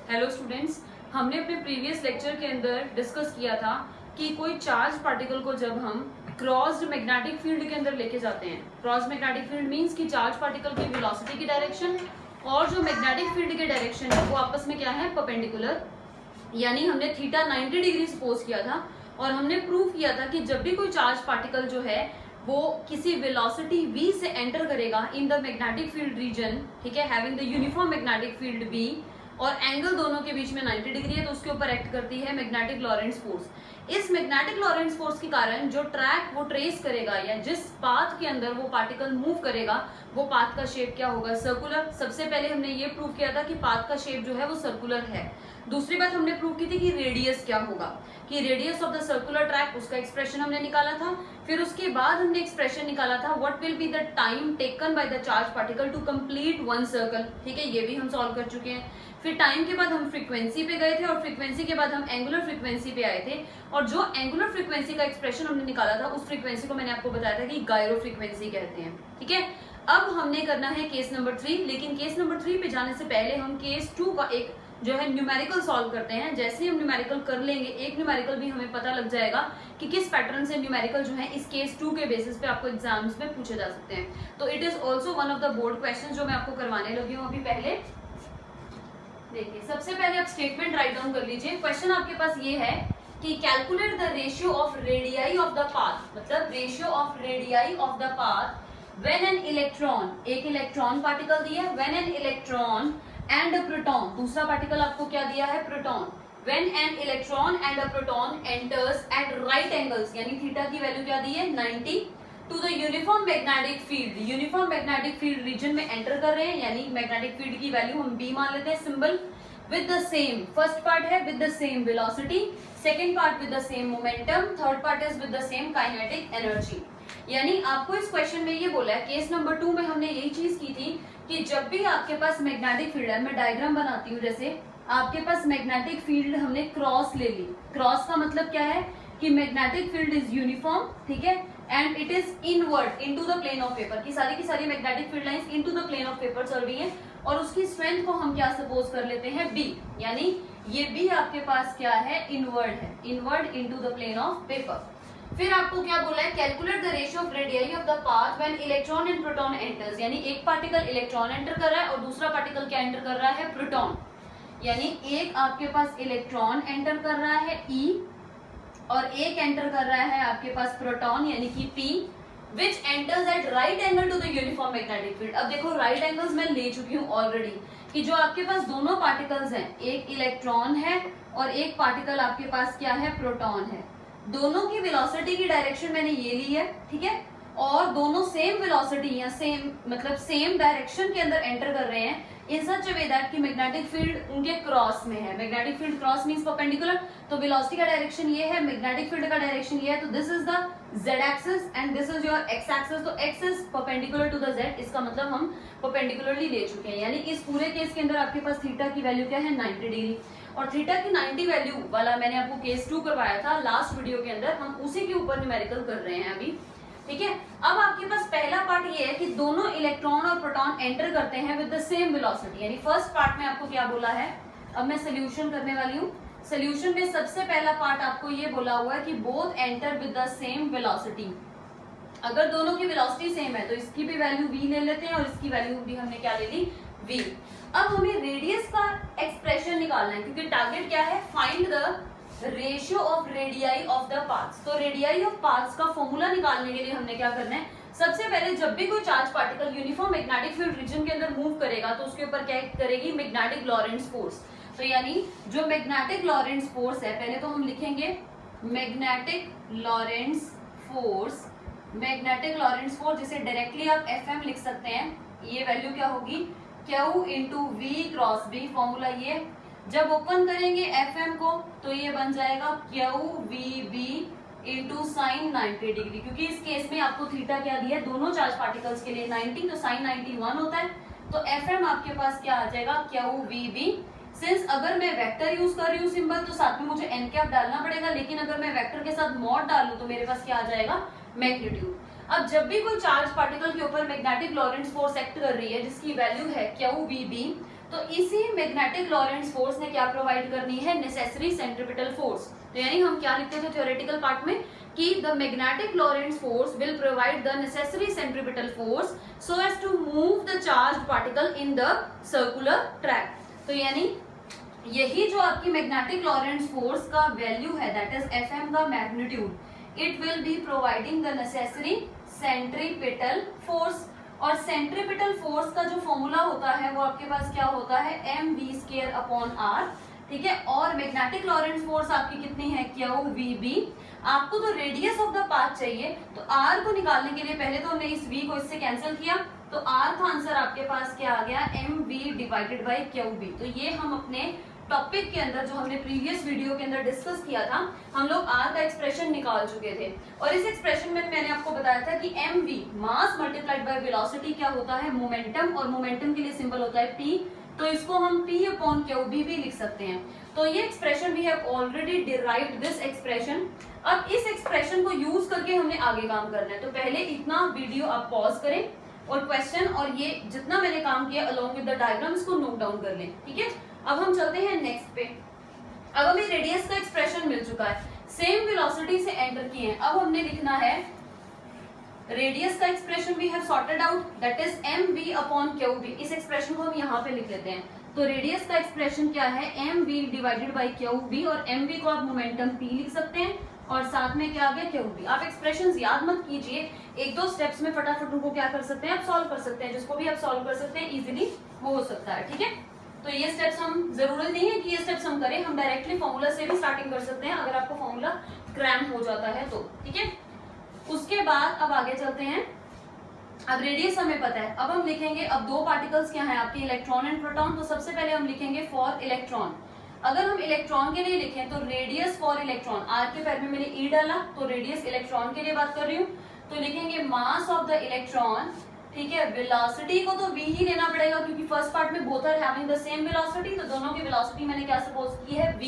Hello students, हमने अपने previous lecture के अंदर डिस्कस किया था कि कोई चार्ज पार्टिकल को जब हम क्रॉस्ड मैग्नेटिक फील्ड के अंदर लेके जाते हैं, क्रॉस मैग्नेटिक फील्ड मींस कि चार्ज पार्टिकल की वेलोसिटी की डायरेक्शन और जो मैग्नेटिक फील्ड के डायरेक्शन है वो आपस में क्या है, परपेंडिकुलर। यानी हमने थीटा 90 डिग्री सपोज किया था और हमने प्रूव किया था कि जब भी कोई चार्ज पार्टिकल जो है वो किसी वेलोसिटी v से एंटर करेगा in the magnetic field reason, ठीक है, having the uniform magnetic field b, और एंगल दोनों के बीच में 90 डिग्री है, तो उसके ऊपर एक्ट करती है मैग्नेटिक लॉरेंट्ज फोर्स। इस मैग्नेटिक लॉरेंट्ज फोर्स के कारण जो ट्रैक वो ट्रेस करेगा या जिस पाथ के अंदर वो पार्टिकल मूव करेगा वो पाथ का शेप क्या होगा, सर्कुलर। सबसे पहले हमने ये प्रूव किया था कि पाथ का शेप जो है वो सर्कुलर है। दूसरी बात हमने प्रूव की थी कि रेडियस क्या होगा, कि radius of the circular track, उसका एक्सप्रेशन हमने निकाला था। फिर उसके बाद हमने एक्सप्रेशन निकाला था what will be the time taken by the charge particle to complete one circle, ठीक है, ये भी हम सॉल्व कर चुके हैं। फिर टाइम के बाद हम फ्रीक्वेंसी पे गए थे और फ्रीक्वेंसी के बाद हम एंगुलर फ्रीक्वेंसी पे आए थे, और जो एंगुलर फ्रीक्वेंसी का एक्सप्रेशन हमने निकाला था उस फ्रीक्वेंसी को मैंने आपको बताया था कि गायरो फ्रीक्वेंसी कहते हैं, ठीक है। अब हमने करना है केस नंबर 3, लेकिन केस नंबर 3 पे जाने से पहले हम केस 2 का एक जो है न्यूमेरिकल सॉल्व करते हैं। जैसे ही हम न्यूमेरिकल कर लेंगे, एक न्यूमेरिकल भी हमें पता लग जाएगा कि किस पैटर्न से न्यूमेरिकल जो है इस केस 2 के बेसिस पे आपको एग्जाम्स में पूछे जा सकते हैं। तो it is also one of the board question जो मैं आपको करवाने लगी हूँ अभी। पहले देखिए, सबसे पहले आप स्टेटमेंट राइट डाउन कर लीजिए। क्वेश्चन आपके पास ये है कि calculate the ratio of radii of the path, मतलब ratio of radii of the path when an electron, एक इलेक्ट्रॉन पार्टिकल दिया है, when an electron and a proton, दूसरा पार्टिकल आपको क्या दिया है, proton, when an electron and a proton enters at right angles, यानी थीटा की वैल्यू क्या दी है 90, to the uniform magnetic field, uniform magnetic field region में एंटर कर रहे हैं, यानी मैग्नेटिक फील्ड की वैल्यू हम b मान लेते हैं symbol, with the same, first part है with the same velocity, second part with the same momentum, third part is with the same kinetic energy. यानी आपको इस क्वेश्चन में ये बोला है, केस नंबर 2 में हमने यही चीज की थी कि जब भी आपके पास मैग्नेटिक फील्ड है, मैं डायग्राम बनाती हूँ, जैसे आपके पास मैग्नेटिक फील्ड हमने क्रॉस ले ली, क्रॉस का मतलब क्या है कि मैग्नेटिक फील्ड इज यूनिफॉर्म, ठीक है, and it is inward into the plane of paper, की सारी magnetic field lines into the plane of paper चल रही है, और उसकी स्ट्रेंथ को हम क्या सपोज कर लेते हैं b, यानी ये b आपके पास क्या है, इनवर्ड है, inward into the plane of paper. फिर आपको क्या बोला है, calculate the ratio of radii of the path when electron and proton enters, यानी एक पार्टिकल इलेक्ट्रॉन एंटर कर रहा है और दूसरा पार्टिकल क्या एंटर कर रहा है, प्रोटॉन। यानी एक आपके पास इलेक्ट्रॉन एंटर कर रहा है E और एक एंटर कर रहा है आपके पास प्रोटॉन यानी कि P, which enters at right angle to the uniform magnetic field। अब देखो राइट एंगल्स मैं ले चुकी हूँ ऑलरेडी, कि जो आपके पास दोनों पार्टिकल्स हैं, एक इलेक्ट्रॉन है और एक पार्टिकल आपके पास क्या है, प्रोटॉन है, दोनों की वेलोसिटी की डायरेक्शन मैंने ये ली है, ठीक है, और दोनों सेम वेलोसिटी या सेम मतलब सेम डायरेक्शन के अंदर एंटर कर रहे हैं in such a way that कि मैग्नेटिक फील्ड उनके क्रॉस में है। Magnetic field cross means perpendicular, तो वेलोसिटी का डायरेक्शन ये है, मैग्नेटिक फील्ड का डायरेक्शन ये है, तो this is the z axis and this is your x axis, तो x is perpendicular to the z, इसका मतलब हम परपेंडिकुलरली ले चुके हैं। यानी इस पूरे केस के अंदर आपके पास थीटा की वैल्यू क्या है, 90 डिग्री, और थीटा की 90 वैल्यू वाला मैंने आपको केस 2 करवाया था लास्ट वीडियो के अंदर, हम उसी के ऊपर न्यूमेरिकल कर रहे हैं अभी, ठीक है। अब आपके पास पहला पार्ट ये है कि दोनों इलेक्ट्रॉन और प्रोटॉन एंटर करते हैं विद द सेम वेलोसिटी, यानी फर्स्ट पार्ट में आपको क्या बोला है, अब मैं सोल्यूशन करने वाली हूँ। सोल्यूशन में सबसे पहला पार्ट आपको ये बोला हुआ है कि both enter with the same velocity. अगर दोनों की वेलोसिटी सेम है तो इसकी भी वैल्यू v ले लेते हैं और इसकी वैल्यू भी हमने क्या ले ली, v। अब हमें रेडियस का एक्सप्रेशन निकालना है, क्योंकि टारगेट क्या है, find the ratio of radii of the paths. तो रेडियाई ऑफ पाथ्स का फॉर्मूला निकालने के लिए हमने क्या करना है, सबसे पहले जब भी कोई charge particle uniform magnetic field reason के अंदर मूव करेगा तो उसके ऊपर क्या करेगी, मैग्नेटिक लॉरेंट्ज फोर्स। तो यानी जो मैग्नेटिक लॉरेंट्ज फोर्स है, पहले तो हम लिखेंगे magnetic Lorentz force, magnetic Lorentz force जिसे डायरेक्टली आप FM लिख सकते हैं, ये वैल्यू क्या होगी, Q into V cross B, formula ये। जब ओपन करेंगे FM को तो ये बन जाएगा QVB इंटू साइन 90 डिग्री, क्योंकि इस केस में आपको थीटा क्या दिया है, दोनों चार्ज पार्टिकल्स के लिए 90, तो साइन 90 1 होता है, तो FM आपके पास क्या आ जाएगा, QVB। सिंस अगर मैं वेक्टर यूज कर रही हूँ सिंबल, तो साथ में मुझे n कैप डालना पड़ेगा, लेकिन अगर मैं वेक्टर के साथ मॉड डालूं तो मेरे पास क्या आ जाएगा, मैग्नीट्यूड। अब जब भी कोई चार्ज पार्टिकल के ऊपर मैग्नेटिक लॉरेंट्ज फोर्स एक्ट कर रही है जिसकी वैल्यू है QVB, तो इसी मैग्नेटिक लॉरेंट्ज फोर्स ने क्या प्रोवाइड करनी है, नेसेसरी सेंट्रीपिटल फोर्स। तो यानी हम क्या लिखते थे थ्योरेटिकल पार्ट में कि the magnetic Lorentz force will provide the necessary centripetal force so as to move the charge particle in the circular track. तो यानी यही जो आपकी मैग्नेटिक लॉरेंट्ज फोर्स का वैल्यू है दैट इज Fm का magnitude, it will be providing the necessary centripetal force. और centripetal force का जो फॉर्मूला होता है वो आपके पास क्या होता है, mv²/r, ठीक है। और मैग्नेटिक लॉरेंट्ज फोर्स आपकी कितनी है, QVB। आपको तो रेडियस ऑफ द पाथ चाहिए, तो r को निकालने के लिए पहले तो हमने इस v को इससे कैंसिल किया, तो r का आंसर आपके पास क्या आ गया, mv/QB। तो ये हम अपने टॉपिक के अंदर जो हमने प्रीवियस वीडियो के अंदर डिस्कस किया था, हम लोग r का एक्सप्रेशन निकाल चुके थे। और इस एक्सप्रेशन में मैंने आपको बताया था कि mv mass multiplied by velocity क्या होता है, मोमेंटम, और मोमेंटम के लिए सिंबल होता है p, तो इसको हम P/QB भी लिख सकते हैं। तो ये expression we have already derived this expression. अब इस एक्सप्रेशन को यूज करके हमने आगे काम करना है, तो पहले इतना वीडियो आप पॉज करें और क्वेश्चन और ये जितना मैंने काम किया अलोंग विद द डायग्राम्स को नोट डाउन कर लें, ठीक है। अब हम चलते हैं नेक्स्ट पे। अब हमें रेडियस का एक्सप्रेशन मिल चुका है, सेम वेलोसिटी से एंटर किए हैं। अब हमने लिखना है रेडियस का expression we have sorted out, that is mv/QB। इस एक्सप्रेशन को हम यहाँ पे लिख लेते हैं। तो रेडियस का एक्सप्रेशन क्या है, mv/QB, और mv को आप मोमेंटम p लिख सकते हैं और साथ में क्या आ गया, QB। आप एक्सप्रेशंस याद मत कीजिए, एक दो स्टेप्स में फटाफट उनको क्या कर सकते हैं, आप सॉल्व कर सकते हैं। जिसको भी आप सॉल्व कर सकते हैं इजीली वो हो सकता है, ठीक है। तो ये स्टेप्स हम जरूरी नहीं है कि ये स्टेप्स हम करें, हम डायरेक्टली फॉर्मूला से भी स्टार्टिंग कर सकते हैं अगर आपको फॉर्मूला क्रैम हो जाता है तो, ठीक है। उसके बाद अब आगे चलते हैं। अब रेडियस हमें पता है, अब हम लिखेंगे, अब दो पार्टिकल्स क्या हैं आपके, इलेक्ट्रॉन एंड प्रोटॉन। तो सबसे पहले हम लिखेंगे फॉर इलेक्ट्रॉन। अगर हम इलेक्ट्रॉन के लिए लिखें तो रेडियस फॉर इलेक्ट्रॉन, आर के पैर में मैंने ई डाला, तो रेडियस इलेक्ट्रॉन के लिए बात कर रही हूँ, तो लिखेंगे मास ऑफ द इलेक्ट्रॉन, ठीक है। वेलोसिटी को तो v ही लेना पड़ेगा क्योंकि फर्स्ट पार्ट में both are having the same velocity, तो दोनों की वेलोसिटी मैंने क्या सपोज की है, v,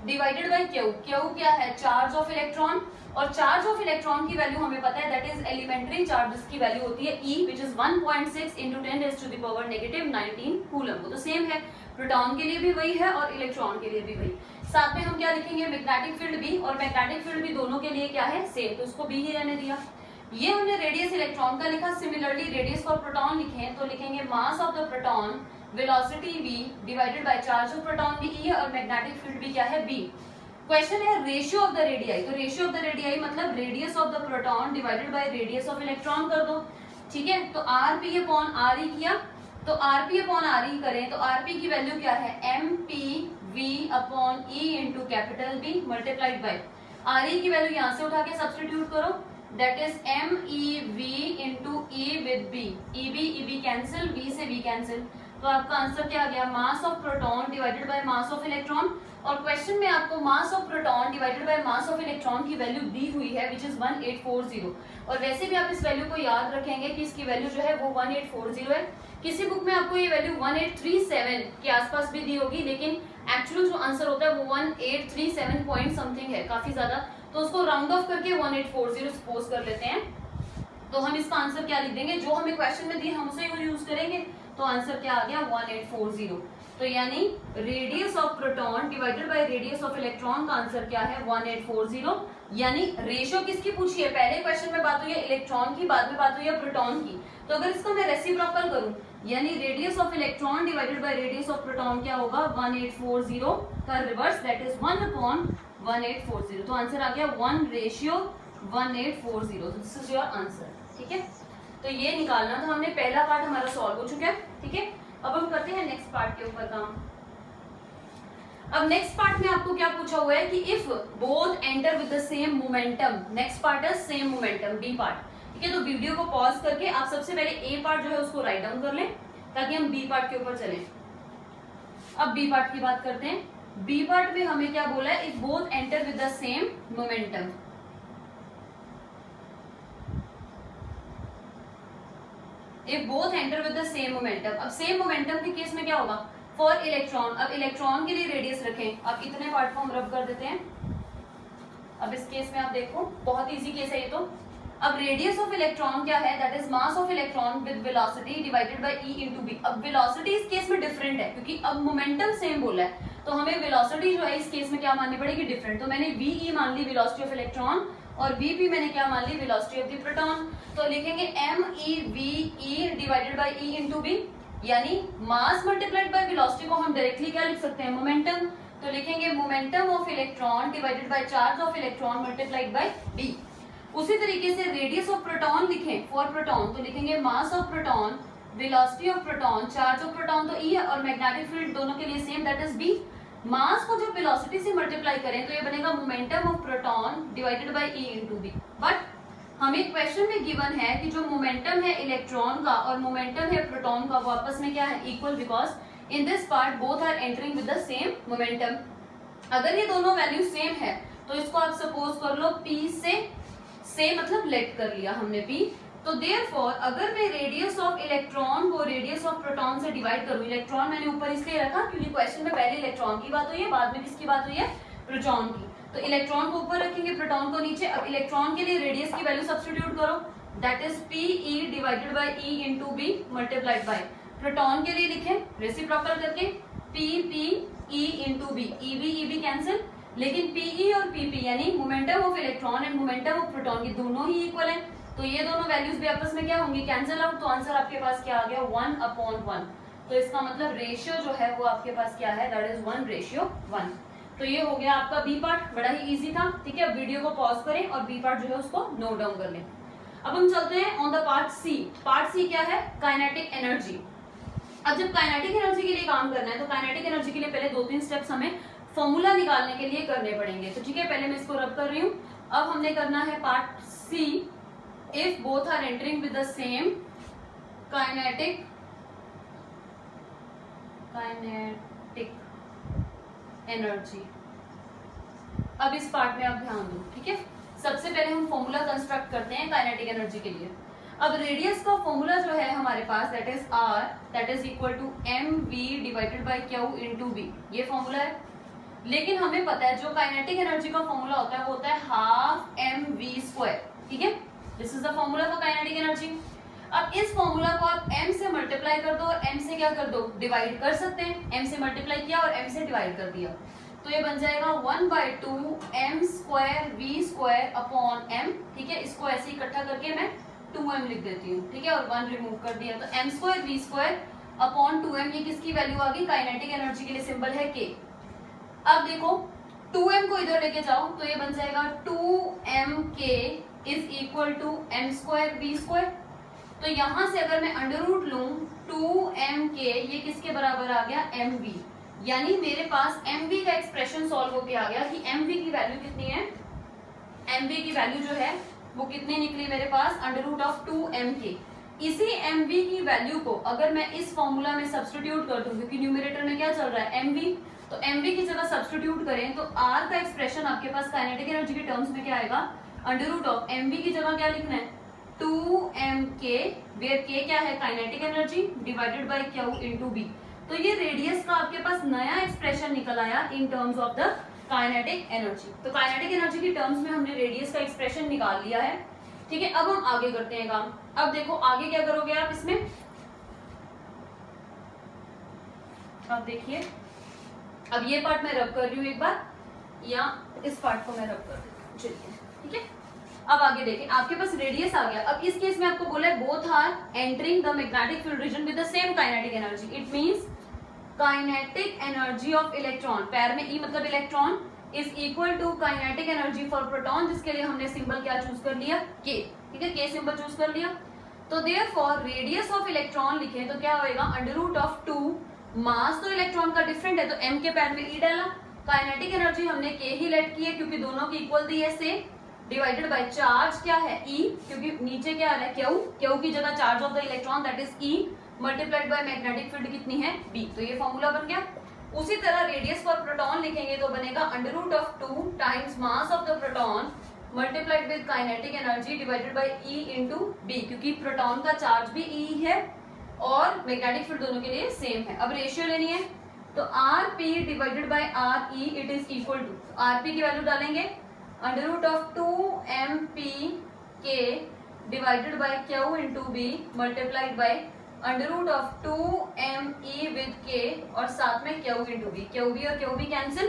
divided by q। q क्या है, चार्ज ऑफ इलेक्ट्रॉन, और चार्ज ऑफ इलेक्ट्रॉन की वैल्यू हमें पता है दैट इज एलिमेंट्री चार्ज, जिसकी वैल्यू होती है e, विच इज 1.6 × 10⁻⁻⁻19 कूलम। वो तो सेम है, प्रोटॉन के लिए भी वही है और इलेक्ट्रॉन के लिए भी वही। साथ में हम क्या लिखेंगे, मैग्नेटिक फील्ड भी, और मैग्नेटिक फील्ड भी दोनों के लिए क्या है, सेम, तो उसको b ही रहने दिया। ये हमने रेडियस इलेक्ट्रॉन का लिखा। सिमिलरली रेडियस फॉर प्रोटॉन लिखे तो लिखेंगे mass of the proton, velocity v divided by charge of proton भी e है, और मैग्नेटिक फील्ड भी क्या है, b। क्वेश्चन है रेशियो ऑफ द रेडियाई, तो रेशियो ऑफ द रेडियाई मतलब radius of the proton divided by radius of electron कर दो, ठीक है। तो Rp/RE किया, तो Rp/RE करें तो Rp की वैल्यू क्या है, mPV/E × capital B multiplied by RE की वैल्यू यहाँ से उठा के सब्स्टिट्यूट करो, that is MEV × E with B, EB cancel, V से V कैंसिल, तो आपका आंसर क्या आ गया, मास of proton divided by mass of electron. और क्वेश्चन में आपको मास of proton divided by mass of electron की वैल्यू दी हुई है विच इज 1840, और वैसे भी आप इस वैल्यू को याद रखेंगे कि इसकी वैल्यू जो है वो 1840 है। किसी बुक में आपको ये वैल्यू 1837 के आसपास भी दी होगी, लेकिन एक्चुअल जो आंसर होता है वो 1837 पॉइंट समथिंग है, काफी ज्यादा, तो उसको राउंड ऑफ करके 1840 सपोज कर लेते हैं। तो हम इसका आंसर क्या लिख देंगे, जो हमें क्वेश्चन में दिए हम उसे यूज करेंगे, तो आंसर क्या आ गया 1840। तो यानी radius of proton divided by radius of electron का आंसर क्या है 1840। यानी रेशियो किसकी पूछी है, पहले क्वेश्चन में बात हुई है इलेक्ट्रॉन की, बाद में बात हुई है प्रोटॉन की, तो अगर इसको मैं रेसिप्रोकल करूं यानी radius of electron divided by radius of proton क्या होगा 1840 का रिवर्स, दैट इज 1/1840। तो आंसर आ गया 1:1840। दिस इज योर आंसर, ठीक है। तो ये निकालना था हमने, पहला पार्ट हमारा सॉल्व हो चुका है, ठीक है। अब हम करते हैं नेक्स्ट पार्ट के ऊपर काम। अब नेक्स्ट पार्ट में आपको क्या पूछा हुआ है कि if both enter with the same momentum, next part है सेम मोमेंटम, बी पार्ट, ठीक है। तो वीडियो को पॉज करके आप सबसे पहले ए पार्ट जो है उसको राइट डाउन कर लें ताकि हम बी पार्ट के ऊपर चलें। अब बी पार्ट की बात करते हैं। बी पार्ट में हमें क्या बोला है, if both enter with the same momentum, if both enter with the same momentum. अब सेम मोमेंटम के केस में क्या होगा, फॉर इलेक्ट्रॉन, अब इलेक्ट्रॉन के लिए रेडियस रखें, अब इतने पार्ट को हम रब कर देते हैं। अब इस केस में आप देखो बहुत इजी केस है ये तो। अब रेडियस ऑफ इलेक्ट्रॉन क्या है, that is mass of electron with velocity divided by e into b. अब वेलोसिटी इस केस में डिफरेंट है क्योंकि अब मोमेंटम सेम बोला है, तो हमें वेलोसिटी जो है इस केस में क्या माननी पड़ेगी, डिफरेंट। तो मैंने वी मान ली वेलोसिटी ऑफ इलेक्ट्रॉन और वीपी मैंने क्या मान ली, वेलोसिटी ऑफ द प्रोटॉन। तो लिखेंगे m e v e divided by e into b, यानी मास मल्टीप्लाइड बाय वेलोसिटी को हम डायरेक्टली क्या लिख सकते हैं, मोमेंटम। तो लिखेंगे momentum of electron divided by charge of electron multiplied by b. उसी तरीके से रेडियस ऑफ प्रोटॉन लिखें फॉर प्रोटॉन, तो लिखेंगे mass of proton, velocity of proton, charge of proton तो ई है और मैग्नेटिक फील्ड दोनों के लिए same, that is b. Mass को जब वेलोसिटी से मल्टीप्लाई करें तो ये बनेगा momentum of proton divided by e into b. But हमें क्वेश्चन में गिवन है कि जो मोमेंटम है इलेक्ट्रॉन का और मोमेंटम है प्रोटॉन का वो आपस में क्या है, equal, because in this part both are entering with the same momentum. अगर ये दोनों वैल्यू सेम है तो इसको आप सपोज कर लो P से मतलब लेट कर लिया हमने P। तो देयरफॉर अगर मैं रेडियस ऑफ इलेक्ट्रॉन को रेडियस ऑफ प्रोटॉन से डिवाइड करूं, इलेक्ट्रॉन मैंने ऊपर इसलिए रखा क्योंकि क्वेश्चन में पहले इलेक्ट्रॉन की बात हुई है, बाद में किसकी बात हुई है, प्रोटॉन की। तो इलेक्ट्रॉन को ऊपर रखेंगे, प्रोटॉन को नीचे। अब इलेक्ट्रॉन के लिए रेडियस की वैल्यू सब्स्टिट्यूट करो, that is Pe divided by E into b multiplied by. Proton के लिए लिखें रेसिप्रोकल करके P into b, E cancel, लेकिन Pe और Pp यानी momentum of electron and momentum of proton ये दोनों ही इक्वल हैं, तो ये दोनों वैल्यूज भी आपस में क्या होंगी, कैंसिल आउट। तो आंसर आपके पास क्या आ गया, 1/1। तो इसका मतलब रेशियो जो है वो आपके पास क्या है, दैट इज 1:1। तो ये हो गया आपका बी पार्ट, बड़ा ही इजी था। ठीक है, अब वीडियो को पॉज करें और बी पार्ट जो है उसको नोट डाउन कर लें। अब हम चलते हैं on the part c. Part c क्या है, काइनेटिक एनर्जी। अब जब काइनेटिक एनर्जी के लिए काम करना है तो काइनेटिक एनर्जी के लिए पहले 2-3 स्टेप्स हमें फॉर्मूला निकालने के लिए करने पड़ेंगे। तो ठीक है, पहले मैं इसको रब कर रही हूँ। अब हमने करना है part c, if both are entering with the same kinetic energy. अब इस पार्ट में आप ध्यान दो, ठीक है। सबसे पहले हम फॉर्मूला कंस्ट्रक्ट करते हैं काइनेटिक एनर्जी के लिए। अब रेडियस का फॉर्मूला जो है हमारे पास, that is R, that is equal to mv divided by q into B, ये फॉर्मूला है। लेकिन हमें पता है जो काइनेटिक एनर्जी का फॉर्मूला होता है वो होता है हाफ mv², ठीक है। This is the formula for kinetic energy. अब इस फॉर्मूला को आप m से मल्टीप्लाई कर दो और m से क्या कर दो, डिवाइड कर सकते हैं। m से मल्टीप्लाई किया और m से डिवाइड कर दिया, तो ये बन जाएगा 1/2 m² v² अपॉन m, ठीक है। इसको ऐसे इकट्ठा करके मैं 2m लिख देती हूँ, ठीक है, और 1 रिमूव कर दिया, तो m² v² अपॉन 2m। ये किसकी वैल्यू आ गई, काइनेटिक एनर्जी के लिए सिंबल है k। अब देखो 2m को इधर लेके जाओ तो ये बन जाएगा 2mk is equal to m² v²। तो यहां से अगर मैं अंडर रूट लूं 2mk, ये किसके बराबर आ गया, mv। यानी मेरे पास mv का एक्सप्रेशन सॉल्व होके आ गया कि mv की वैल्यू कितनी है, mv की वैल्यू जो है वो कितनी निकली मेरे पास, अंडर रूट ऑफ 2mk। इसी mv की वैल्यू को अगर मैं इस फॉर्मूला में सब्स्टिट्यूट कर दूं, क्योंकि न्यूमरेटर में क्या चल रहा है, mv, तो mv की जगह सब्स्टिट्यूट करें तो r का एक्सप्रेशन आपके पास काइनेटिक एनर्जी के टर्म्स में क्या आएगा, अंडर रूट ऑफ mv की जगह क्या लिखना है, 2mk, वेयर k क्या है, kinetic energy, divided by q into b। तो ये रेडियस का आपके पास नया एक्सप्रेशन निकल आया in terms of the kinetic energy. तो काइनेटिक एनर्जी के टर्म्स में हमने रेडियस का एक्सप्रेशन निकाल लिया है, ठीक है। अब हम आगे करते हैं काम। अब देखो आगे क्या करोगे आप इसमें, अब देखिए, अब ये पार्ट मैं रब कर रही हूँ एक बार, या इस पार्ट को मैं रब कर देती हूँ, चलिए, ठीक है। अब आगे देखें, आपके पास रेडियस आ गया। अब इस केस में आपको बोला है both are entering the magnetic field region with the same kinetic energy. It means kinetic energy of electron, पैर में ई मतलब electron, is equal to kinetic energy for proton, जिसके लिए हमने सिंबल क्या चूज कर लिया, के, ठीक है, के सिंबल चूज कर लिया। तो देयरफॉर रेडियस ऑफ इलेक्ट्रॉन लिखें तो क्या होएगा, अंडर रूट ऑफ 2, मास तो इलेक्ट्रॉन का डिफरेंट है तो m के पैर में e डाला, काइनेटिक एनर्जी हमने k ही लेट की है क्योंकि दोनों की इक्वल दी है से, डिवाइडेड बाय चार्ज क्या है e, क्योंकि नीचे क्या आ रहा है q की जगह charge of the electron that is e, multiplied by magnetic field कितनी है b। तो ये फॉर्मूला बन गया। उसी तरह रेडियस फॉर प्रोटॉन लिखेंगे तो बनेगा under root of 2 times mass of the proton multiplied with kinetic energy divided by e into b, क्योंकि प्रोटॉन का चार्ज भी e है और मैग्नेटिक फील्ड दोनों के लिए सेम है। अब रेशियो लेनी है तो Rp divided by Re it is equal to, Rp की वैल्यू डालेंगे under root of 2mp k divided by q into b multiplied by under root of 2me with k और साथ में q into b, qb और qb cancel,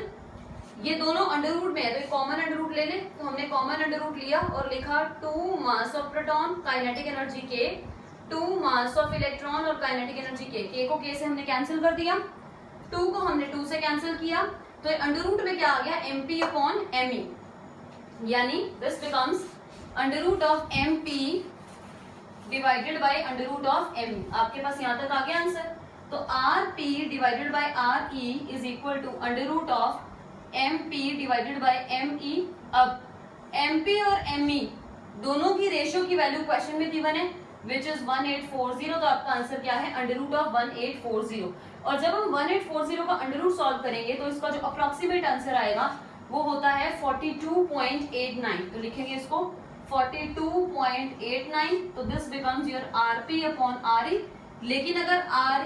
ये दोनों under root में है तो कॉमन अंडर रूट ले लें, तो हमने कॉमन अंडर रूट लिया और लिखा 2 मास of proton kinetic energy k, 2 mass of electron और काइनेटिक एनर्जी k को k से हमने कैंसिल कर दिया, 2 को हमने 2 से कैंसिल किया, तो अंडर रूट में क्या आ गया mp अपॉन me, यानी this becomes under root of mp divided by under root of me। आपके पास यहाँ तक आ गया आंसर, तो rp divided by re is equal to under root of mp divided by me। अब mp और me दोनों की रेशियो की वैल्यू क्वेश्चन में गिवन है विच इज 1840, तो आपका आंसर क्या है अंडर रूट ऑफ 1840। और जब हम 1840 का अंडर रूट सॉल्व करेंगे तो इसका जो अप्रोक्सीमेट आंसर आएगा वो होता है 42.89, तो लिखेंगे इसको 42.89, तो this becomes your rp upon re। लेकिन अगर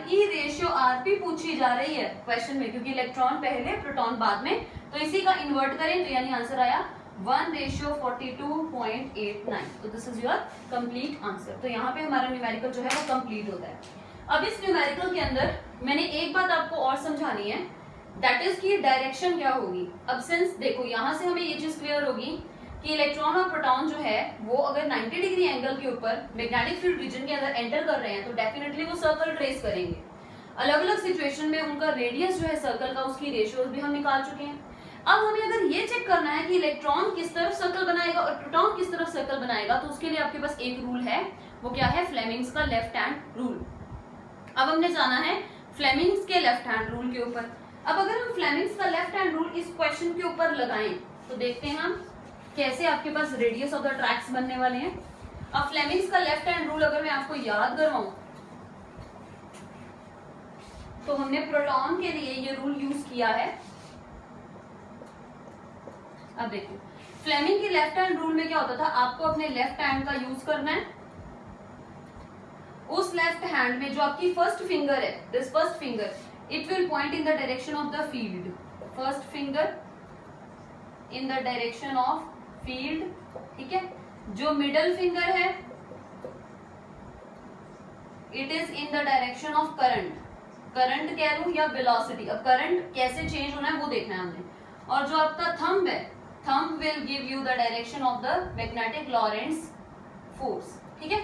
re रेशियो rp पूछी जा रही है क्वेश्चन में, क्योंकि इलेक्ट्रॉन पहले प्रोटॉन बाद में, तो इसी का इन्वर्ट करें तो यानी आंसर आया 1:42.89, तो this is your complete answer. तो यहाँ पे हमारा न्यूमेरिकल जो है वो कंप्लीट होता है। अब इस न्यूमेरिकल के अंदर मैंने एक बात आपको और समझानी है, दैट इज की डायरेक्शन क्या होगी। अब सिंस देखो यहाँ से हमें ये चीज क्लियर होगी कि इलेक्ट्रॉन और प्रोटॉन जो है वो अगर 90 डिग्री एंगल के ऊपर मैग्नेटिक फील्ड रीजन के अंदर एंटर कर रहे हैं तो डेफिनेटली वो सर्कल ट्रेस करेंगे। अलग अलग सिचुएशन में उनका रेडियस जो है सर्कल का, उसकी रेशियोज भी हम निकाल चुके हैं। अब हमें अगर ये चेक करना है कि इलेक्ट्रॉन किस तरफ सर्कल बनाएगा और प्रोटॉन किस तरफ सर्कल बनाएगा, तो उसके लिए आपके पास एक रूल है, वो क्या है, फ्लेमिंग्स का लेफ्ट हैंड रूल। अब हमने जाना है फ्लेमिंग्स के लेफ्ट हैंड रूल के ऊपर। अब अगर हम फ्लेमिंग्स का लेफ्ट हैंड रूल इस क्वेश्चन के ऊपर लगाएं तो देखते हैं हम कैसे आपके पास रेडियस ऑफ द ट्रैक्स बनने वाले हैं। अब फ्लेमिंग्स का लेफ्ट हैंड रूल अगर मैं आपको याद करवाऊं तो हमने प्रोटॉन के लिए ये रूल यूज किया है। अब देखो फ्लेमिंग के लेफ्ट हैंड रूल में क्या होता था, आपको अपने लेफ्ट हैंड का यूज करना है, उस लेफ्ट हैंड में जो आपकी फर्स्ट फिंगर है, this first finger, it will point in the direction of the field, first finger in the direction of field, ठीक है। जो मिडल फिंगर है it is in the direction of current, current कह लूं या velocity, अब current कैसे change होना है वो देखना है हमने। और जो आपका थंब है, thumb will give you the direction of the magnetic Lorentz force, ठीक है।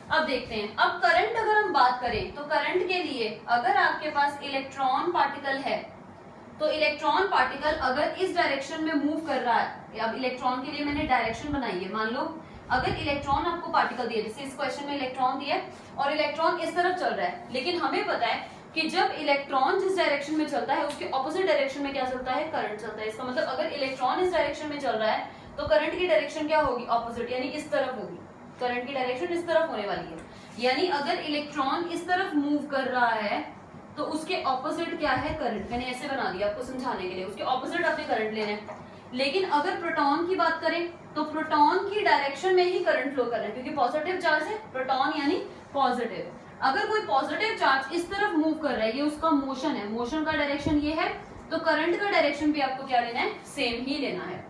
अब देखते हैं, अब करंट अगर हम बात करें तो करंट के लिए अगर आपके पास इलेक्ट्रॉन पार्टिकल है तो इलेक्ट्रॉन पार्टिकल अगर इस डायरेक्शन में मूव कर रहा है, अब इलेक्ट्रॉन के लिए मैंने डायरेक्शन बनाई है, मान लो अगर इलेक्ट्रॉन आपको पार्टिकल दिया, जैसे इस क्वेश्चन में इलेक्ट्रॉन दिया और इलेक्ट्रॉन इस तरफ चल रहा है, लेकिन हमें पता है कि जब इलेक्ट्रॉन जिस डायरेक्शन में चलता है उसके ऑपोजिट डायरेक्शन में क्या चलता है, करंट चलता है। इसका मतलब अगर इलेक्ट्रॉन इस डायरेक्शन में चल रहा है तो करंट की डायरेक्शन क्या होगी, ऑपोजिट, यानी इस तरफ होगी, करंट की डायरेक्शन इस तरफ होने वाली है। यानी अगर इलेक्ट्रॉन इस तरफ मूव कर रहा है तो उसके ऑपोजिट क्या है, करंट। मैंने ऐसे बना दिया आपको समझाने के लिए, उसके ऑपोजिट आपने करंट लेना है। लेकिन अगर प्रोटॉन की बात करें तो प्रोटॉन की डायरेक्शन में ही करंट फ्लो कर रहा है, क्योंकि पॉजिटिव चार्ज है, प्रोटॉन यानी पॉजिटिव। अगर कोई पॉजिटिव चार्ज इस तरफ मूव कर रहा है, ये उसका मोशन है, मोशन का डायरेक्शन ये है, तो करंट का डायरेक्शन भी आपको क्या लेना है, सेम ही लेना है।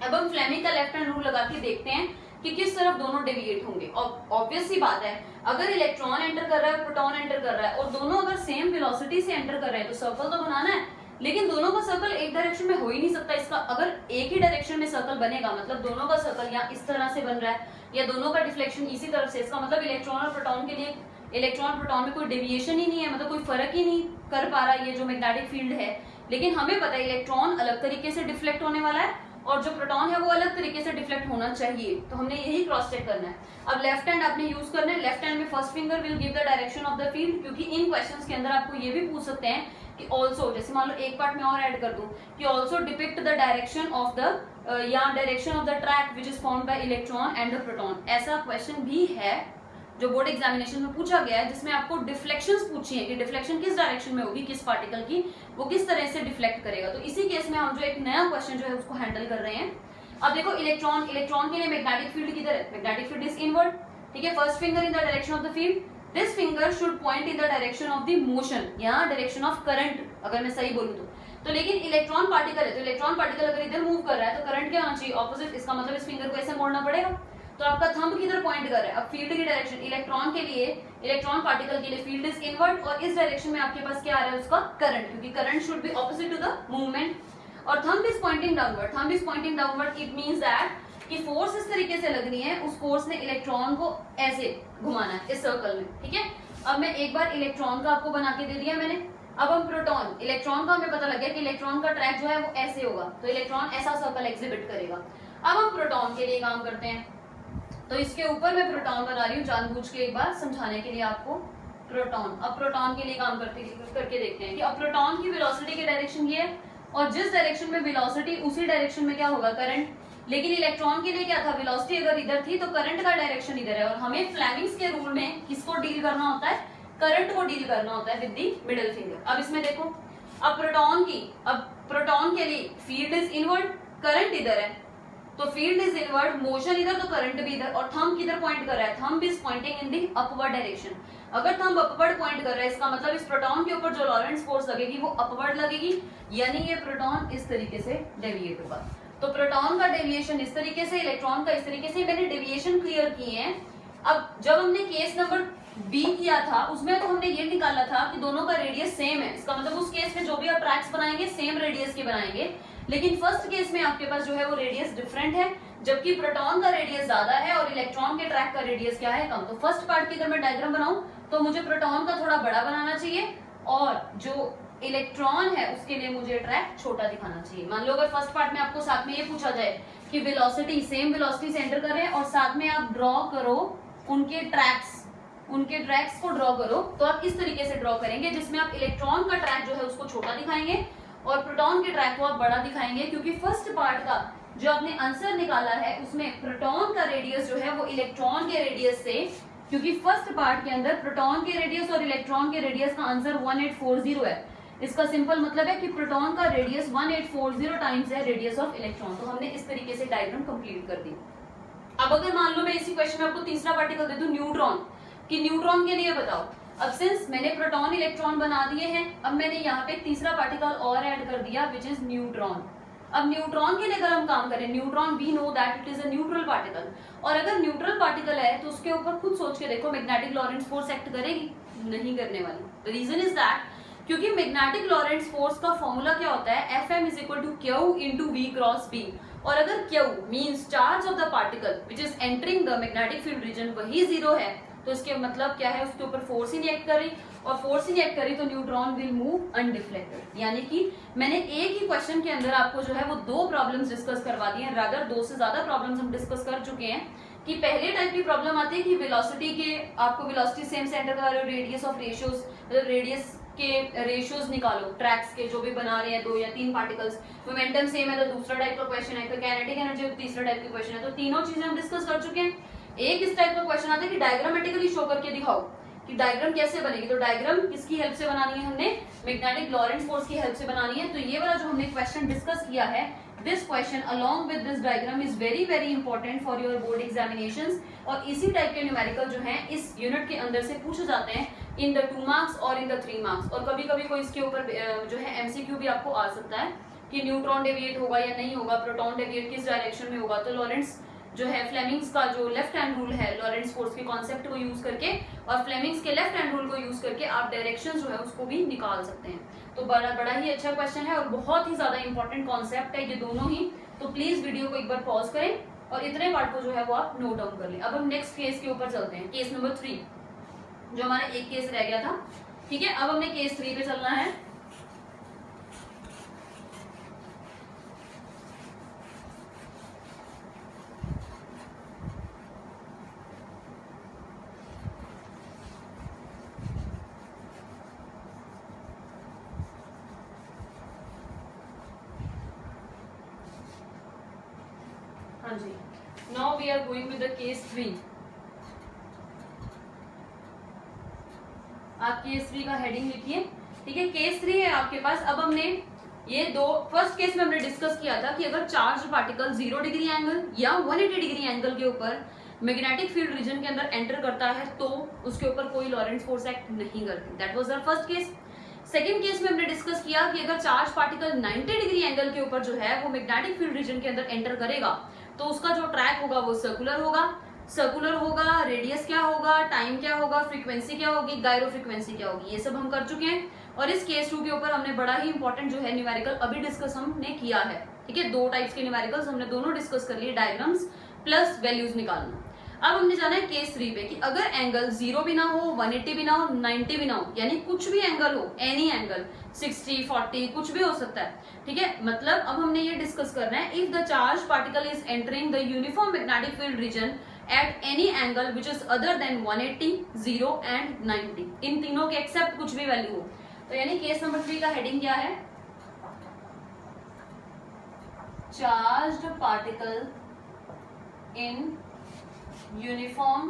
अब हम फ्लेमिंग का लेफ्ट हैंड रूल लगा के देखते हैं कि किस तरफ दोनों डेविएट होंगे। ऑब्वियस सी बात है, अगर इलेक्ट्रॉन एंटर कर रहा है, प्रोटॉन एंटर कर रहा है और दोनों अगर सेम वेलोसिटी से एंटर कर रहे हैं तो सर्कल तो बनाना है, लेकिन दोनों का सर्कल एक डायरेक्शन में हो ही नहीं सकता। इसका अगर एक ही डायरेक्शन में सर्कल बनेगा मतलब दोनों का सर्कल या इस तरह से बन रहा है या दोनों का डिफ्लेक्शन इसी तरफ से, इसका मतलब इलेक्ट्रॉन और प्रोटॉन के लिए, इलेक्ट्रॉन प्रोटॉन में कोई डेविएशन ही नहीं है, मतलब कोई फर्क ही नहीं कर पा रहा ये जो मैग्नेटिक फील्ड है। लेकिन हमें पता है इलेक्ट्रॉन अलग तरीके से डिफ्लेक्ट होने वाला है और जो प्रोटॉन है वो अलग तरीके से डिफ्लेक्ट होना चाहिए, तो हमने यही क्रॉस चेक करना है। अब लेफ्ट हैंड आपने यूज करना है, लेफ्ट हैंड में first finger will give the direction of the field, क्योंकि इन क्वेश्चंस के अंदर आपको ये भी पूछ सकते हैं कि ऑल्सो, जैसे मान लो एक पार्ट में और ऐड कर दूं कि also depict the direction of the या direction of the track which is formed by electron and the proton. ऐसा क्वेश्चन भी है जो बोर्ड एग्जामिनेशन में पूछा गया है, जिसमें आपको डिफ्लेक्शंस पूछी है कि डिफ्लेक्शन किस डायरेक्शन में होगी, किस पार्टिकल की, वो किस तरह से डिफ्लेक्ट करेगा। तो इसी केस में हम जो एक नया क्वेश्चन जो है उसको हैंडल कर रहे हैं। अब देखो इलेक्ट्रॉन के लिए मैग्नेटिक फील्ड किधर है, मैग्नेटिक फील्ड इज इनवर्ड, ठीक है। First finger in the direction of the field, this finger should point in the direction of the motion या डायरेक्शन ऑफ करंट, अगर मैं सही बोलूं तो लेकिन इलेक्ट्रॉन पार्टिकल है, तो इलेक्ट्रॉन पार्टिकल अगर इधर मूव कर रहा है तो करंट क्या होना चाहिए, ऑपोजिट। इसका मतलब इस फिंगर को ऐसे मोड़ना पड़ेगा, तो आपका थंब किधर पॉइंट कर रहा है? अब फील्ड की डायरेक्शन इलेक्ट्रॉन के लिए, इलेक्ट्रॉन पार्टिकल के लिए फील्ड इज इनवर्ड, और इस डायरेक्शन में आपके पास क्या आ रहा है? उसका करंट, क्योंकि current should be opposite to the movement. और thumb is pointing downward, thumb is pointing downward, it means that कि फोर्स इस तरीके से लगनी है, उस फोर्स ने इलेक्ट्रॉन को ऐसे घुमाना है इस सर्कल में, ठीक है। अब मैं एक बार इलेक्ट्रॉन का आपको बना के दे दिया मैंने। अब हम प्रोटॉन, इलेक्ट्रॉन का हमें पता लग गया कि इलेक्ट्रॉन का ट्रैक जो है वो ऐसे होगा, तो इलेक्ट्रॉन ऐसा सर्कल एग्जिबिट करेगा। अब हम प्रोटॉन के लिए काम करते हैं, तो इसके ऊपर मैं प्रोटॉन बना रही हूँ जानबूझ के एक बार समझाने के लिए आपको। प्रोटॉन, अब प्रोटॉन के लिए काम करके देखते हैं कि अब प्रोटॉन की वेलोसिटी की डायरेक्शन ये है, और जिस डायरेक्शन में वेलोसिटी उसी डायरेक्शन में क्या होगा? करंट। लेकिन इलेक्ट्रॉन के लिए क्या था? वेलोसिटी अगर इधर थी तो करंट का डायरेक्शन इधर है, और हमें फ्लेमिंग्स के रूल में किसको डील करना होता है? करंट को डील करना होता है विद दी मिडिल फिंगर। अब इसमें देखो, अब प्रोटॉन के लिए फील्ड इज इनवर्ड, करंट इधर है, तो फील्ड इज इनवर्ड, मोशन इधर तो करंट भी इधर, और थंब किधर पॉइंट कर रहा है? Thumb is pointing in the upward direction. अगर थंब अपवर्ड पॉइंट कर रहा है, इसका मतलब इस प्रोटॉन के ऊपर जो लॉरेंट्ज फोर्स लगेगी वो अपवर्ड लगेगी, यानी ये प्रोटॉन इस तरीके से डेविएट होगा। तो प्रोटॉन का डेविएशन इस तरीके से, इलेक्ट्रॉन का इस तरीके से। मैंने डेविएशन क्लियर किए हैं। अब जब हमने केस नंबर बी किया था उसमें तो हमने ये निकाला था कि दोनों का रेडियस सेम है, इसका मतलब उस केस में जो भी आप ट्रैक्स बनाएंगे सेम रेडियस के बनाएंगे। लेकिन फर्स्ट केस में आपके पास जो है वो रेडियस डिफरेंट है, जबकि प्रोटॉन का रेडियस ज्यादा है और इलेक्ट्रॉन के ट्रैक का रेडियस क्या है? कम। तो फर्स्ट पार्ट की अगर मैं डायग्राम बनाऊं तो मुझे प्रोटॉन का थोड़ा बड़ा बनाना चाहिए, और जो इलेक्ट्रॉन है उसके लिए मुझे ट्रैक छोटा दिखाना चाहिए। मान लो अगर फर्स्ट पार्ट में आपको साथ में ये पूछा जाए कि वेलोसिटी, सेम वेलोसिटी से एंटर कर रहे हैं और साथ में आप ड्रॉ करो उनके ट्रैक्स को ड्रॉ करो, तो आप इस तरीके से ड्रॉ करेंगे जिसमें आप इलेक्ट्रॉन का ट्रैक जो है उसको छोटा दिखाएंगे और प्रोटॉन के ट्रैक को आप बड़ा दिखाएंगे, क्योंकि फर्स्ट पार्ट का जो आपने आंसर निकाला है उसमें प्रोटॉन का रेडियस जो है वो इलेक्ट्रॉन के रेडियस से, क्योंकि फर्स्ट पार्ट के अंदर प्रोटॉन के रेडियस और इलेक्ट्रॉन के रेडियस का आंसर 1840 है। इसका सिंपल मतलब है कि प्रोटॉन का रेडियस 1840 टाइम्स है रेडियस ऑफ इलेक्ट्रॉन। तो हमने इस तरीके से डायग्राम कंप्लीट कर दी। अब अगर मान लो मैं इसी क्वेश्चन में आपको तीसरा पार्टिकल दे दूं न्यूट्रॉन, कि न्यूट्रॉन के लिए बताओ। अब सिंस मैंने प्रोटॉन इलेक्ट्रॉन बना दिए हैं, अब मैंने यहाँ पे तीसरा पार्टिकल और ऐड कर दिया विच इज न्यूट्रॉन। अब न्यूट्रॉन के लिए अगर हम काम करें, neutron we know that it is a neutral particle, और अगर न्यूट्रल पार्टिकल है तो उसके ऊपर खुद सोच के देखो मैग्नेटिक लॉरेंट्ज फोर्स एक्ट करेगी? नहीं करने वाली। द रीजन इज दैट क्योंकि मैग्नेटिक लॉरेंट्ज फोर्स का फॉर्मूला क्या होता है? Fm is equal to Q into V cross B, और अगर Q means charge of the particle which is entering the magnetic field region वही जीरो है, तो इसके मतलब क्या है? उसके ऊपर फोर्स ही नहीं एक्ट करी, और फोर्स ही नहीं एक्ट करी तो न्यूट्रॉन विल मूव अनडिफ्लेक्टेड। यानी कि मैंने एक ही क्वेश्चन के अंदर आपको जो है वो दो प्रॉब्लम्स डिस्कस करवा दिए हैं, रादर दो से ज्यादा प्रॉब्लम्स हम डिस्कस कर चुके हैं। कि पहले टाइप की प्रॉब्लम आती है कि वेलोसिटी के, आपको वेलोसिटी सेम सेंटर का रेडियस ऑफ रेशियोज, मतलब रेडियस के रेशियोज निकालो ट्रैक्स के जो भी बना रहे हैं 2 या 3 पार्टिकल्स, मोमेंटम सेम है तो दूसरा टाइप का क्वेश्चन है, तो काइनेटिक एनर्जी तीसरा टाइप का क्वेश्चन है। तो तीनों चीजें हम डिस्कस कर चुके हैं। एक इस टाइप का क्वेश्चन आता है कि डायग्रामेटिकली शो करके दिखाओ कि डायग्राम कैसे बनेगी। तो डायग्राम किसकी हेल्प से बनानी है? हमने मैग्नेटिक लॉरेंट्ज फोर्स की हेल्प से बनानी है। तो ये वाला जो हमने क्वेश्चन डिस्कस किया है, this question along with this diagram is very very important for your board examinations, और इसी टाइप के न्यूमेरिकल जो हैं इस यूनिट के अंदर से पूछे जाते हैं इन द 2 मार्क्स और इन द 3 मार्क्स। और कभी कभी कोई इसके ऊपर जो है एमसीक्यू भी आपको आ सकता है कि न्यूट्रॉन डेविएट होगा या नहीं होगा, प्रोटॉन डेविएट किस डायरेक्शन में होगा। तो लॉरेंट्स जो है, फ्लेमिंग्स का जो लेफ्ट हैंड रूल है लॉरेंट्ज फोर्स के कॉन्सेप्ट को यूज करके और फ्लेमिंग्स के लेफ्ट हैंड रूल को यूज करके आप डायरेक्शन जो है उसको भी निकाल सकते हैं। तो बड़ा ही अच्छा क्वेश्चन है और बहुत ही ज्यादा इंपॉर्टेंट कॉन्सेप्ट है ये दोनों ही। तो प्लीज वीडियो को एक बार पॉज करें और इतने पार्ट को जो है वो आप नोट डाउन कर लें। अब हम नेक्स्ट केस के ऊपर चलते हैं, केस नंबर 3, जो हमारा एक केस रह गया था। ठीक है, अब हमने केस 3 पे चलना है। हाँ जी, now we are going with the case 3। आप केस 3 का हेडिंग लिखिए। ठीक है, केस 3 है आपके पास। अब हमने ये दो, फर्स्ट केस में हमने डिस्कस किया था कि अगर चार्ज पार्टिकल 0 डिग्री एंगल या 180 डिग्री एंगल के ऊपर मैग्नेटिक फील्ड रीजन के अंदर एंटर करता है तो उसके ऊपर कोई लॉरेंट्ज फोर्स एक्ट नहीं करती। That was our first case. Second case में हमने डिस्कस किया कि अगर चार्ज पार्टिकल 90 डिग्री एंगल के ऊपर जो है वो मैग्नेटिक फील्ड रीजन के अंदर एंटर करेगा तो उसका जो ट्रैक होगा वो सर्कुलर होगा, सर्कुलर होगा, रेडियस क्या होगा, टाइम क्या होगा, फ्रीक्वेंसी क्या होगी, गायरो फ्रीक्वेंसी क्या होगी, ये सब हम कर चुके हैं। और इस केस 2 के ऊपर हमने बड़ा ही इंपॉर्टेंट जो है न्यूमेरिकल अभी डिस्कस हमने किया है। ठीक है, 2 टाइप्स के न्यूमेरिकल्स हमने दोनों डिस्कस कर लिए, डायग्राम्स प्लस वैल्यूज निकालना। अब हमने जाना है केस 3 पे कि अगर एंगल 0 भी ना हो, 180 भी ना हो, 90 भी ना हो, यानी कुछ भी एंगल हो, एनी एंगल 60, 40 कुछ भी हो सकता है। ठीक है, मतलब अब हमने ये डिस्कस करना है if the charge particle is entering the uniform magnetic field region at any angle which is other than 180, 0 and 90, इन तीनों के एक्सेप्ट कुछ भी वैल्यू हो। तो यानी केस नंबर 3 का हेडिंग क्या है? Charged particle in uniform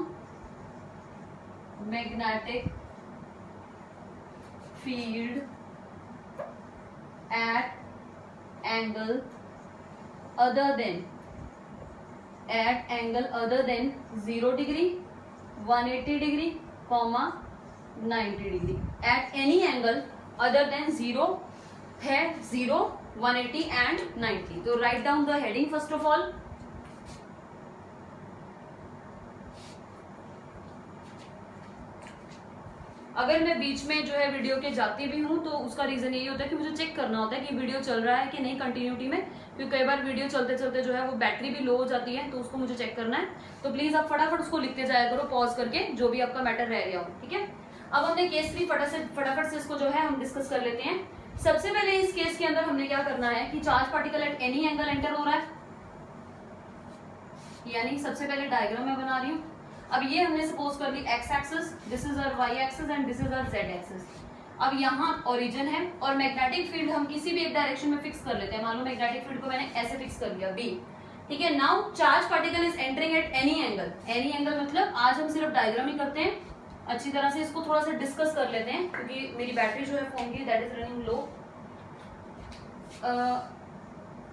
magnetic field at angle other than 0 degree, 180 degree, 90 degree, eight any angle other than 0 है, 0, 180 एंड 90। तो write down the heading first of all. अगर मैं बीच में जो है वीडियो के जाती भी हूँ तो उसका रीजन यही होता है कि मुझे चेक करना होता है कि वीडियो चल रहा है कि नहीं कंटिन्यूटी में, क्योंकि कई बार वीडियो चलते चलते जो है वो बैटरी भी लो हो जाती है, तो उसको मुझे चेक करना है। तो प्लीज आप फटाफट उसको लिखते जाया करो पॉज करके, जो भी आपका मैटर रह गया हो। ठीक है, अब हमने केस 3 फटाफट से इसको जो है हम डिस्कस कर लेते हैं। सबसे पहले इस केस के अंदर हमने क्या करना है कि charge particle at any angle enter हो रहा है, यानी सबसे पहले डायग्राम मैं बना रही हूँ। अब ये हमने सपोज कर ली X axis, this is our Y axis and this is our Z axis. अब यहाँ ओरिजिन है और मैग्नेटिक फील्ड हम किसी भी एक डायरेक्शन में फिक्स कर लेते हैं। मान लो मैग्नेटिक फील्ड को मैंने ऐसे फिक्स कर लिया बी। ठीक है, now charge particle is entering eight any angle. Any angle मतलब आज हम सिर्फ डायग्राम ही करते हैं, अच्छी तरह से इसको थोड़ा सा डिस्कस कर लेते हैं क्योंकि मेरी बैटरी जो है फोन की दैट इज रनिंग लो।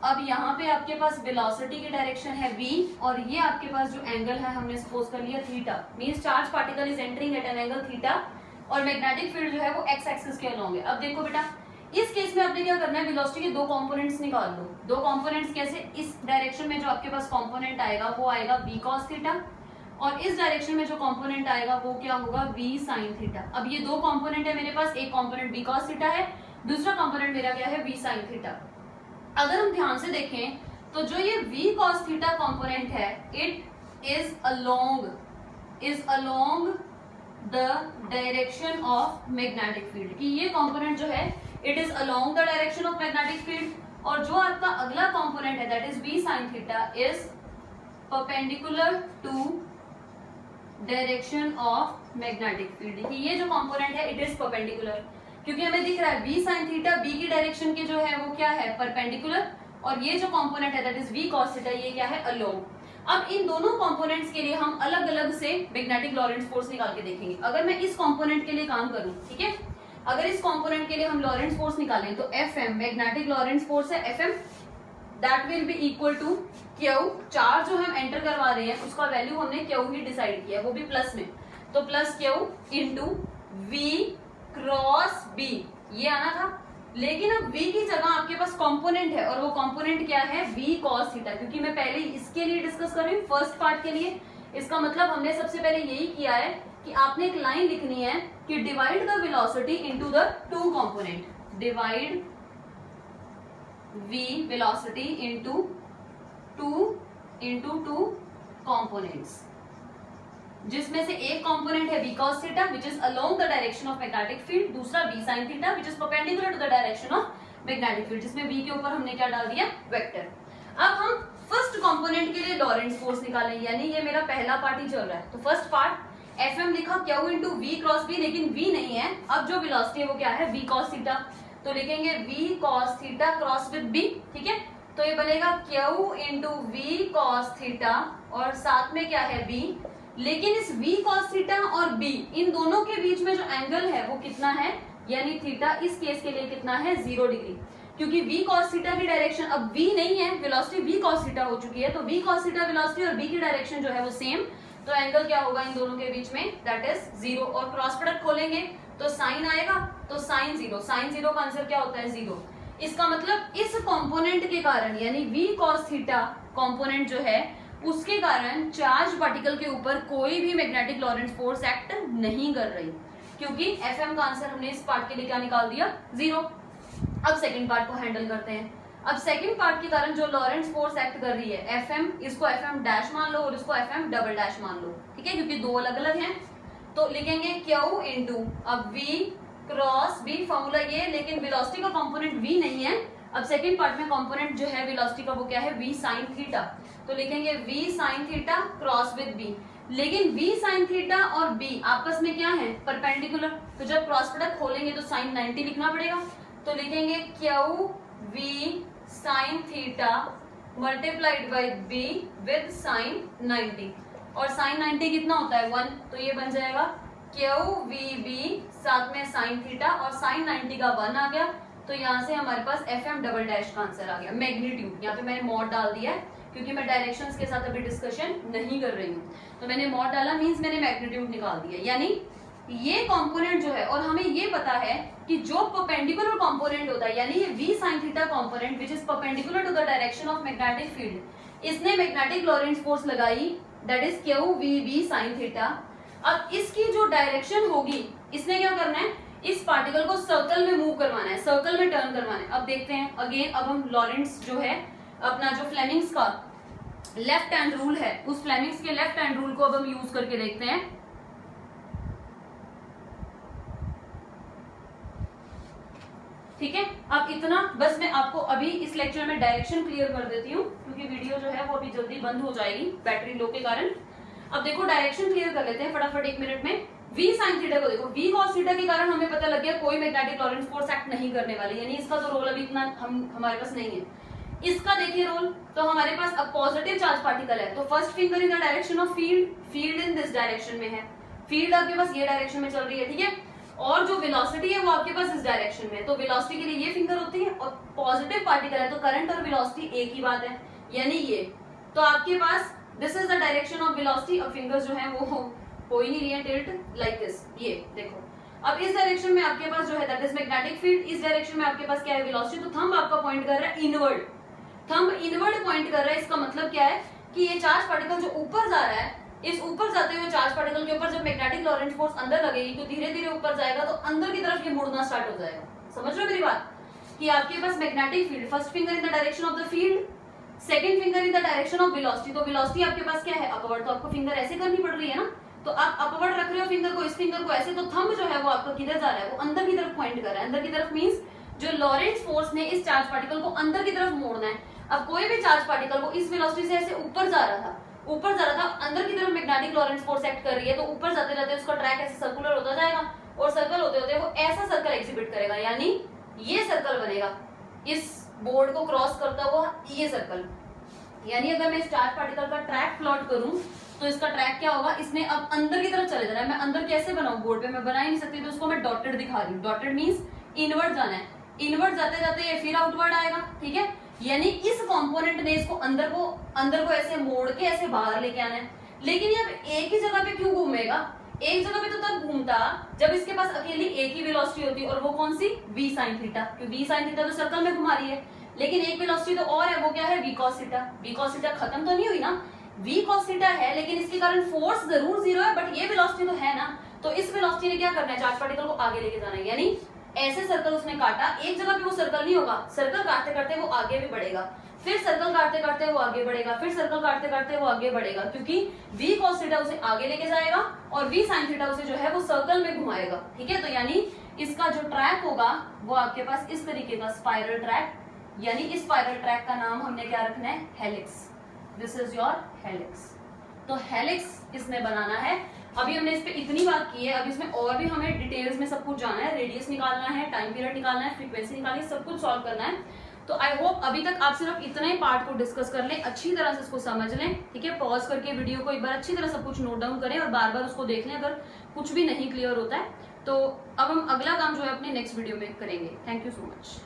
अब यहाँ पे आपके पास वेलोसिटी की डायरेक्शन है v और ये आपके पास जो एंगल है हमने सपोज कर लिया theta, means charge particle is entering at an angle theta और मैग्नेटिक फील्ड जो है वो x एक्सिस के अलोंग है। अब देखो बेटा, इस केस में आपने क्या करना है, वेलोसिटी के 2 कंपोनेंट्स निकाल दो। 2 कंपोनेंट्स कैसे? इस डायरेक्शन में जो आपके पास कंपोनेंट आएगा वो आएगा v cos थीटा और इस डायरेक्शन में जो कंपोनेंट आएगा वो क्या होगा, v sin थीटा। अब ये 2 कंपोनेंट है मेरे पास, एक कंपोनेंट v cos थीटा है, दूसरा कंपोनेंट मेरा क्या है, v sin थीटा। अगर हम ध्यान से देखें तो जो ये v cos थीटा कंपोनेंट है, it is along the direction of magnetic field, कि ये कंपोनेंट जो है it is along the direction of magnetic field. और जो आपका अगला कंपोनेंट है that is v sin theta is perpendicular to direction of magnetic field, कि ये जो कंपोनेंट है इट इज परपेंडिकुलर, क्योंकि हमें दिख रहा है v sin थीटा b की डायरेक्शन के जो है वो क्या है, परपेंडिकुलर, और ये जो कंपोनेंट है that is v cos theta ये क्या है, अलोंग। अब इन दोनों कंपोनेंट्स के लिए हम अलग अलग से मैग्नेटिक लॉरेंट्ज फोर्स निकाल के देखेंगे। अगर मैं इस कंपोनेंट के लिए काम करूं, ठीक है, अगर इस कंपोनेंट के लिए हम लॉरेंट्ज फोर्स निकालें तो Fm मैग्नेटिक लॉरेंट्ज फोर्स है Fm, that will be equal to Q। Charge जो हम एंटर करवा रहे हैं उसका वैल्यू हमने Q ही डिसाइड किया, वो भी प्लस में, तो plus Q into V cross B ये आना था। लेकिन अब V की जगह आपके पास कंपोनेंट है और वो कंपोनेंट क्या है, V cos थीटा, क्योंकि मैं पहले इसके लिए डिस्कस कर रही हूँ फर्स्ट पार्ट के लिए। इसका मतलब हमने सबसे पहले यही किया है कि आपने एक लाइन लिखनी है कि divide the velocity into the 2 component, divide V velocity into 2 components, जिसमें से एक कंपोनेंट है v cos theta which is along the direction of magnetic field, दूसरा v sin theta which is perpendicular to the direction of magnetic field, जिसमें v के ऊपर हमने क्या डाल दिया, वेक्टर। अब हम फर्स्ट कंपोनेंट के लिए लॉरेंट्ज फोर्स निकालें, यानी ये मेरा पहला पार्ट ही चल रहा है। तो फर्स्ट पार्ट Fm लिखा Q into v cross b, लेकिन v नहीं है, अब जो वेलोसिटी है वो क्या है, v cos थीटा, तो लिखेंगे v cos theta cross with b। ठीक है, तो ये बनेगा Q into v cos theta और साथ में क्या है b, लेकिन इस v cos थीटा और b इन दोनों के बीच में जो एंगल है वो कितना है, यानी थीटा इस केस के लिए कितना है, 0 डिग्री, क्योंकि v cos थीटा की डायरेक्शन अब v नहीं है, वेलोसिटी v cos थीटा हो चुकी है, तो v cos थीटा वेलोसिटी और b की डायरेक्शन जो है वो सेम, तो एंगल क्या होगा इन दोनों के बीच में, दैट इज 0। और क्रॉस प्रोडक्ट खोलेंगे तो साइन आएगा, तो साइन 0 का आंसर क्या होता है, 0। इसका मतलब इस कंपोनेंट के कारण यानी v cos थीटा कंपोनेंट जो है उसके कारण चार्ज पार्टिकल के ऊपर कोई भी मैग्नेटिक लॉरेंस फोर्स एक्ट नहीं कर रही, क्योंकि एफएम का आंसर हमने इस पार्ट के लिए क्या निकाल दिया, 0। अब सेकंड पार्ट को हैंडल करते हैं। अब सेकंड पार्ट के कारण जो लॉरेंस फोर्स एक्ट कर रही है एफएम, इसको एफएम डैश मान लो और इसको एफएम डबल डैश मान लो, ठीक है, क्योंकि दो अलग अलग हैं। तो लिखेंगे क्यू इंटू, अब वी क्रॉस बी, फॉर्मूला ये, लेकिन वेलोसिटी का कंपोनेंट वी नहीं है। अब सेकंड पार्ट में कंपोनेंट जो है वेलोसिटी का वो क्या है, वी साइन थीटा। तो लिखेंगे v sine theta cross with b, लेकिन v sin थीटा और b आपस में क्या है, परपेंडिकुलर। तो जब क्रॉस प्रोडक्ट खोलेंगे तो sin 90 लिखना पड़ेगा। तो लिखेंगे Q v sin theta multiplied by b with sin 90, और sin 90 कितना होता है, 1। तो ये बन जाएगा क्यू वी बी साथ में sin थीटा और sin 90 का 1 आ गया। तो यहाँ से हमारे पास एफएम डबल डैश का आंसर आ गया। मैग्नीट्यूड यहाँ पे मैंने मॉड डाल दिया है क्योंकि मैं डायरेक्शंस के साथ अभी डिस्कशन नहीं कर रही हूँ, तो मैंने मॉड डाला, मींस मैंने मैग्नीट्यूड निकाल दिया। यानी ये कंपोनेंट जो है, और हमें ये पता है कि जो परपेंडिकुलर कंपोनेंट होता है, यानी ये v sin theta component which is perpendicular to the direction of magnetic field, इसने मैग्नेटिक लॉरेंस फोर्स लगाई, दैट इज q v b sin theta. अब इसकी जो डायरेक्शन होगी, इसने क्या करना है, इस पार्टिकल को सर्कल में मूव करवाना है, सर्कल में टर्न करवाना है। अब देखते हैं अगेन, अब हम लॉरेंस जो है अपना जो फ्लेमिंग्स का लेफ्ट हैंड रूल है, उस फ्लेमिंग्स के लेफ्ट हैंड रूल को अब हम यूज करके देखते हैं। ठीक है, अब इतना बस मैं आपको अभी इस लेक्चर में डायरेक्शन क्लियर कर देती हूँ, क्योंकि वीडियो जो है वो अभी जल्दी बंद हो जाएगी बैटरी लो के कारण। अब देखो डायरेक्शन क्लियर कर लेते हैं फटाफट 1 मिनट में। v sin थीटा को देखो, v cos थीटा के कारण हमें पता लग गया कोई मैग्नेटिक लॉरेंस फोर्स एक्ट नहीं करने वाली, यानी इसका तो रोल अभी इतना हमारे पास नहीं है। इसका देखिए रोल, तो हमारे पास अब पॉजिटिव चार्ज पार्टिकल है, तो first finger in the direction of field, field in this direction में है, फील्ड आपके पास ये डायरेक्शन में चल रही है, ठीक है, और जो वेलोसिटी है वो आपके पास इस डायरेक्शन में है, तो वेलोसिटी के लिए ये फिंगर होती है, और पॉजिटिव पार्टिकल है तो करंट और वेलोसिटी एक ही बात है, यानी ये। तो आपके पास this is the direction of velocity, और फिंगर्स जो है वो हो ही नहीं रही है टिल्ट लाइक दिस, ये देखो। अब इस डायरेक्शन में आपके पास जो है दैट इज मैग्नेटिक फील्ड, इस डायरेक्शन में आपके पास क्या है, वेलोसिटी। तो थंब आपका पॉइंट कर रहा है इनवर्ड, थंब इनवर्ड पॉइंट कर रहा है। इसका मतलब क्या है कि ये चार्ज पार्टिकल जो ऊपर जा रहा है, इस ऊपर जाते हुए चार्ज पार्टिकल के ऊपर जब मैग्नेटिक लॉरेंस फोर्स अंदर लगेगी तो धीरे धीरे ऊपर जाएगा, तो अंदर की तरफ ये मुड़ना स्टार्ट हो जाएगा। समझ रहे हो मेरी बात, कि आपके पास magnetic field, first finger in the direction of the field, second finger in the direction of velocity. तो वेलोसिटी आपके पास क्या है, अपवर्ड, तो आपको फिंगर ऐसे करनी पड़ रही है ना, तो आप अपवर्ड रख रहे हो फिंगर को, इस फिंगर को ऐसे, तो थंब जो है वो आपका किधर जा रहा है, वो अंदर की तरफ पॉइंट कर रहा है। अंदर की तरफ मींस जो लॉरेंस फोर्स ने इस चार्ज पार्टिकल को अंदर की तरफ मोड़ना है। अब कोई भी चार्ज पार्टिकल वो इस वेलोसिटी से ऐसे ऊपर जा रहा था, अंदर की तरफ मैग्नेटिक लॉरेंस फोर्स एक्ट कर रही है, तो ऊपर जाते जाते उसका ट्रैक ऐसे सर्कुलर होता जाएगा, और सर्कल होते होते वो ऐसा सर्कल एग्जिबिट करेगा, यानी ये सर्कल बनेगा, इस बोर्ड को क्रॉस करता हुआ ये सर्कल। यानी अगर मैं इस चार्ज पार्टिकल का ट्रैक प्लॉट करूं तो इसका ट्रैक क्या होगा, इसने अब अंदर की तरफ चले जाना है। मैं अंदर कैसे बनाऊं, बोर्ड पे मैं बना ही नहीं सकती, तो उसको मैं डॉटेड दिखा रही हूँ। डॉटेड मींस इनवर्ड जाना है, इनवर्ड जाते जाते ये फिर आउटवर्ड आएगा, ठीक है। यानी इस कंपोनेंट ने इसको अंदर को ऐसे मोड़ के ऐसे बाहर लेके आना है। लेकिन ये अब एक ही जगह पे क्यों घूमेगा, एक जगह पे तो तब घूमता जब इसके पास अकेली एक ही वेलोसिटी होती, और वो कौन सी, v sin थीटा, क्योंकि v sin थीटा तो सर्कल में घुमा रही है, लेकिन एक वेलोसिटी तो और है, वो क्या है, v cos theta. v cos theta खत्म तो नहीं हुई ना, v cos थीटा है, लेकिन इसके कारण फोर्स जरूर 0 है, बट ये वेलोसिटी तो है ना। तो इस वेलोसिटी ने क्या करना है, चार्ज पार्टिकल को आगे लेके जाना है, यानी ऐसे सर्कल उसने काटा, एक जगह पे वो सर्कल नहीं होगा, सर्कल काटते काटते वो आगे भी बढ़ेगा, फिर सर्कल काटते काटते वो आगे बढ़ेगा, फिर सर्कल काटते काटते वो आगे बढ़ेगा, क्योंकि v cos थीटा उसे आगे लेके जाएगा और v sin थीटा उसे जो है वो सर्कल में घुमाएगा, ठीक है। तो यानी इसका जो ट्रैक होगा वो आपके पास इस तरीके का स्पाइरल ट्रैक, यानी इस स्पाइरल ट्रैक का नाम हमने क्या रखना है, helix. This is your helix. तो हेलिक्स इसने बनाना है। अभी हमने इस पे इतनी बात की है, अब इसमें और भी हमें डिटेल्स में सब कुछ जाना है, रेडियस निकालना है, टाइम पीरियड निकालना है, फ्रीक्वेंसी निकालनी है, सब कुछ सॉल्व करना है। तो आई होप अभी तक आप सिर्फ इतना ही पार्ट को डिस्कस कर लें, अच्छी तरह से इसको समझ लें, ठीक है। पॉज करके वीडियो को एक बार अच्छी तरह सब कुछ नोट डाउन करें और बार बार उसको देख लें अगर कुछ भी नहीं क्लियर होता है। तो अब हम अगला काम जो है अपने नेक्स्ट वीडियो में करेंगे। Thank you so much.